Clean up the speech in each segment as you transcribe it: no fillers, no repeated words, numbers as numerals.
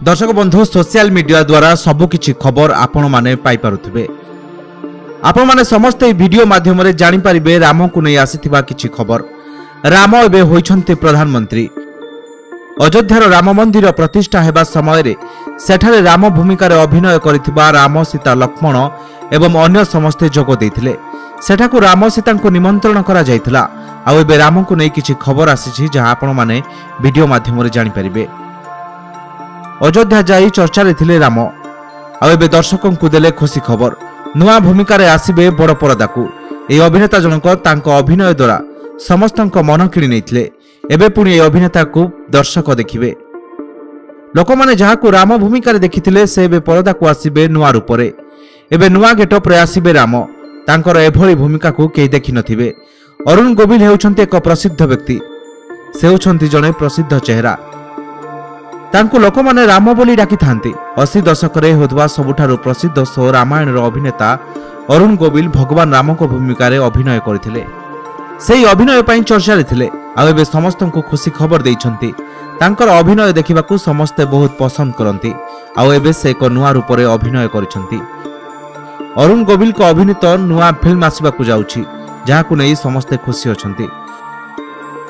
दर्शक बंधु social media द्वारा सबुकिछि खबर आपण माने पाई पारुथिबे। आपण माने समस्त वीडियो माध्यम रे जानि परिबे राम को नै आसीथिबा किछि खबर। राम एबे होइछन्ते प्रधानमंत्री। अयोध्यार राम मंदिर प्रतिष्ठा हेबा समय रे सेठारे राम भूमिका रे अभिनय करिथिबा राम सीता लक्ष्मण एवं अन्य समस्ते जोग दैथिले। सेठाकु राम सीता को निमंत्रण करा जायथिला। आ एबे राम को नै किछि खबर आसीछि जहा आपण माने वीडियो माध्यम रे जानि परिबे। अयोध्या जाई चर्चा रे थिले राम। आ एबे दर्शकों को देले खुशी खबर। नुआ भूमिका रे आसीबे बड़ पर्दा को। ए अभिनेता जनक तांको अभिनय द्वारा समस्तक मन किणी नैथिले। एबे पुणी ए अभिनेता को दर्शक देखिबे। लोक माने जहाकु राम भूमिका रे देखिथिले से एबे पर्दा को आसीबे नुआ रूप रे। एबे नुआ गेटअप रे आसीबे राम। तांकर एभली भूमिका को केही देखि नथिबे। अरुण गोविल हेउछन्ते एक प्रसिद्ध व्यक्ति। से हेउछन्ते जणे प्रसिद्ध चेहरा। तांको लोक माने राम बोली डाकी थांती। 80 दशक रे होतबा सबुठारु प्रसिद्ध शो रामायण रो अभिनेता अरुण गोविल भगवान राम को भूमिका रे अभिनय करथिले। सेही अभिनय पई चर्चा रे थिले। आ एबे समस्तन को खुशी खबर दैछन्ती। तांकर अभिनय देखिबाकू समस्ते बहुत पसंद करंती। आ एबे से एक नुआ रूप रे अभिनय करिसन्ती। अरुण गोविल को अभिनीत नुआ फिल्म आसीबाकू जाउछि, जहाकू नै समस्ते खुशी अछन्ती।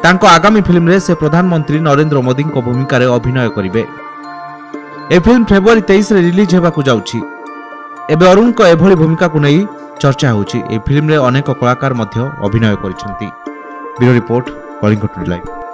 तांको आगामी फिल्म रे से प्रधानमंत्री नरेंद्र मोदी को भूमिका रे अभिनय करिवे। ए फिल्म फेब्रुआरी 23 रे रिलीज हेबाकू जाउछि। एबे अरुण को एभली भूमिका को नै चर्चा होउछि। ए फिल्म रे अनेक कलाकार मध्य अभिनय करिसन्ती। Bureau report, Kalinga today live.